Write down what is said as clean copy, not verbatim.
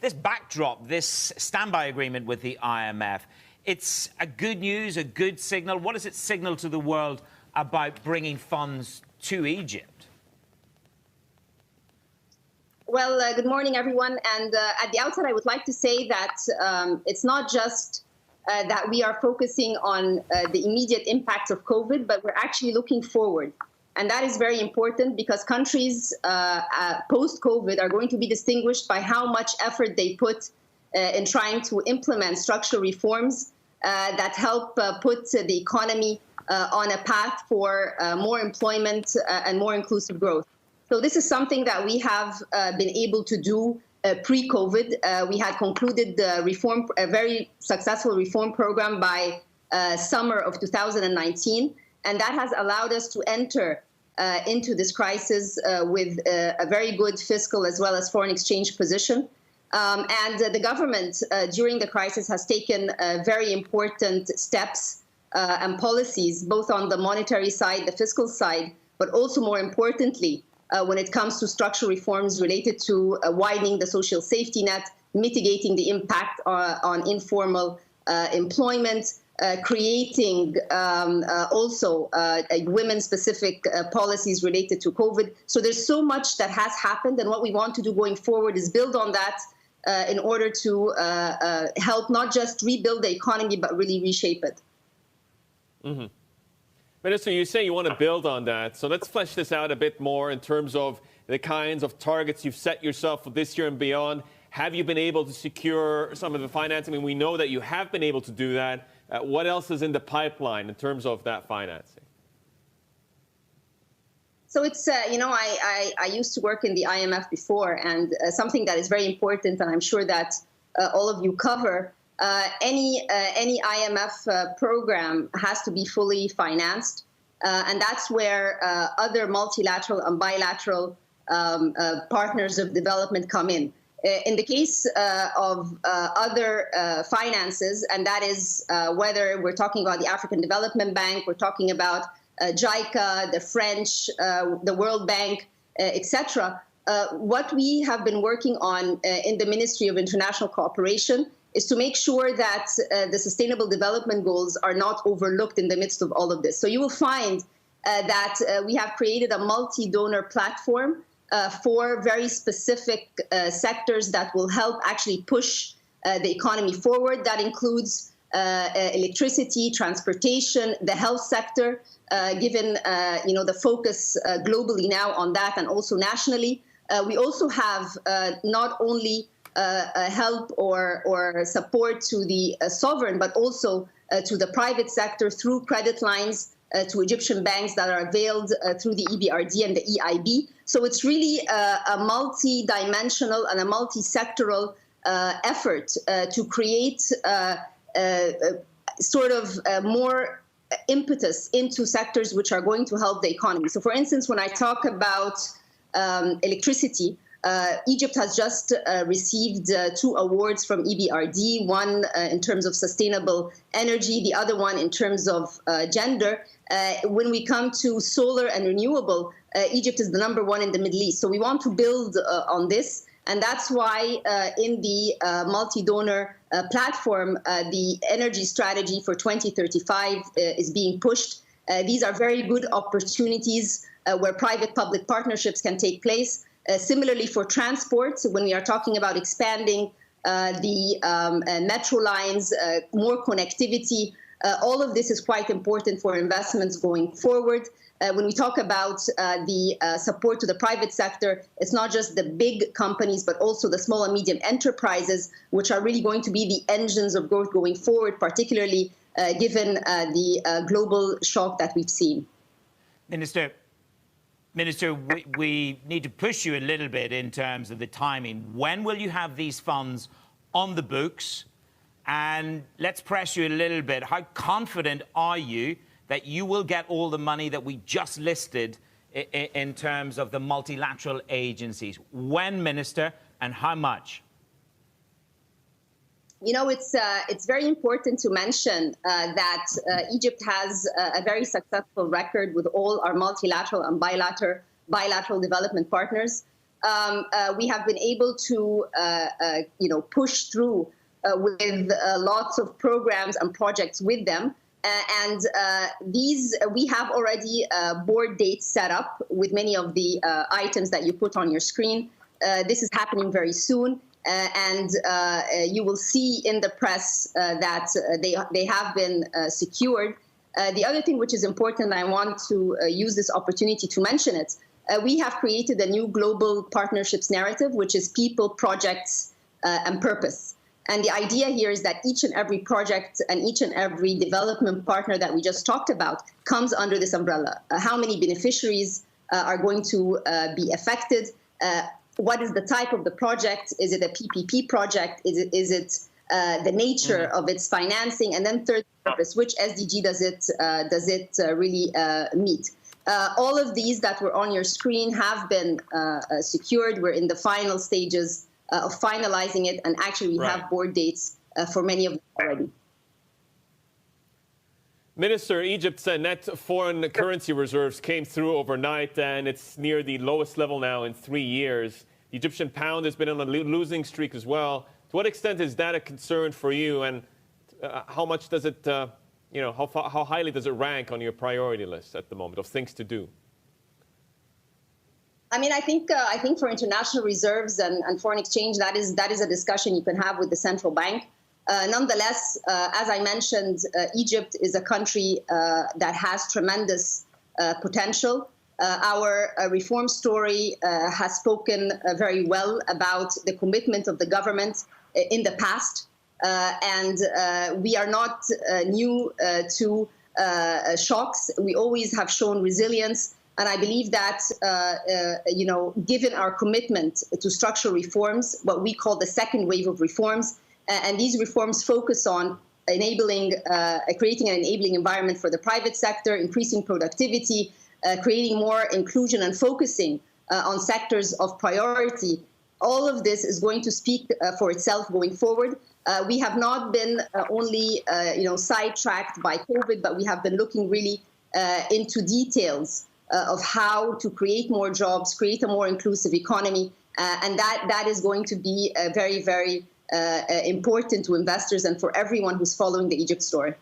this backdrop, this standby agreement with the IMF, it's a good news, a good signal. What does it signal to the world about bringing funds to Egypt? Well, good morning, everyone. And at the outset, I would like to say that it's not just that we are focusing on the immediate impacts of COVID, but we're actually looking forward. And that is very important because countries post-COVID are going to be distinguished by how much effort they put in trying to implement structural reforms that help put the economy on a path for more employment and more inclusive growth. So this is something that we have been able to do pre-COVID. We had concluded a very successful reform program by summer of 2019, and that has allowed us to enter into this crisis with a very good fiscal as well as foreign exchange position. And the government during the crisis has taken very important steps and policies, both on the monetary side, the fiscal side, but also more importantly, when it comes to structural reforms related to widening the social safety net, mitigating the impact on informal employment, creating also women-specific policies related to COVID. So there's so much that has happened, and what we want to do going forward is build on that in order to help not just rebuild the economy, but really reshape it. Mm-hmm. Minister, you say you want to build on that. So let's flesh this out a bit more in terms of the kinds of targets you've set yourself for this year and beyond. Have you been able to secure some of the financing? I mean, we know that you have been able to do that. What else is in the pipeline in terms of that financing? So it's, I used to work in the IMF before, and something that is very important, and I'm sure that all of you cover, any IMF program has to be fully financed, and that's where other multilateral and bilateral partners of development come in. In the case of other finances, and that is whether we're talking about the African Development Bank, we're talking about JICA, the French, the World Bank, etc. What we have been working on in the Ministry of International Cooperation is to make sure that the Sustainable Development Goals are not overlooked in the midst of all of this. So you will find that we have created a multi-donor platform for very specific sectors that will help actually push the economy forward. That includes electricity, transportation, the health sector, given the focus globally now on that and also nationally. We also have not only help or support to the sovereign, but also to the private sector through credit lines to Egyptian banks that are availed through the EBRD and the EIB. So it's really a multi-dimensional and a multi-sectoral effort to create sort of more impetus into sectors which are going to help the economy. So for instance, when I talk about electricity, Egypt has just received 2 awards from EBRD, one in terms of sustainable energy, the other one in terms of gender. When we come to solar and renewable, Egypt is the #1 in the Middle East. So we want to build on this. And that's why in the multi-donor platform, the energy strategy for 2035 is being pushed. These are very good opportunities where private-public partnerships can take place. Similarly, for transport, when we are talking about expanding the metro lines, more connectivity, all of this is quite important for investments going forward. When we talk about the support to the private sector, it's not just the big companies, but also the small and medium enterprises, which are really going to be the engines of growth going forward, particularly given the global shock that we've seen. Minister, we need to push you a little bit in terms of the timing. When will you have these funds on the books? And let's press you a little bit. How confident are you that you will get all the money that we just listed in terms of the multilateral agencies? When, Minister, and how much? You know, it's very important to mention that Egypt has a very successful record with all our multilateral and bilateral development partners. we have been able to, push through with lots of programs and projects with them. We have already board dates set up with many of the items that you put on your screen. This is happening very soon. You will see in the press that they have been secured. The other thing which is important, I want to use this opportunity to mention it, we have created a new global partnerships narrative, which is people, projects, and purpose. And the idea here is that each and every project and each and every development partner that we just talked about comes under this umbrella. How many beneficiaries are going to be affected? What is the type of the project? Is it a PPP project? Is it the nature of its financing? And then third, purpose, which SDG does it really meet? All of these that were on your screen have been secured. We're in the final stages of finalizing it, and actually we have board dates for many of them already. Minister, Egypt's net foreign currency reserves came through overnight, and it's near the lowest level now in 3 years. The Egyptian pound has been on a losing streak as well. To what extent is that a concern for you, and how much does it, how highly does it rank on your priority list at the moment of things to do? I mean, I think for international reserves and foreign exchange, that is a discussion you can have with the central bank. Nonetheless, as I mentioned, Egypt is a country that has tremendous potential. Our reform story has spoken very well about the commitment of the government in the past. We are not new to shocks. We always have shown resilience. And I believe that, given our commitment to structural reforms, what we call the second wave of reforms, and these reforms focus on creating an enabling environment for the private sector, increasing productivity, creating more inclusion and focusing on sectors of priority. All of this is going to speak for itself going forward. We have not been only, sidetracked by COVID, but we have been looking really into details of how to create more jobs, create a more inclusive economy, and that is going to be very, very important to investors and for everyone who's following the Egypt story.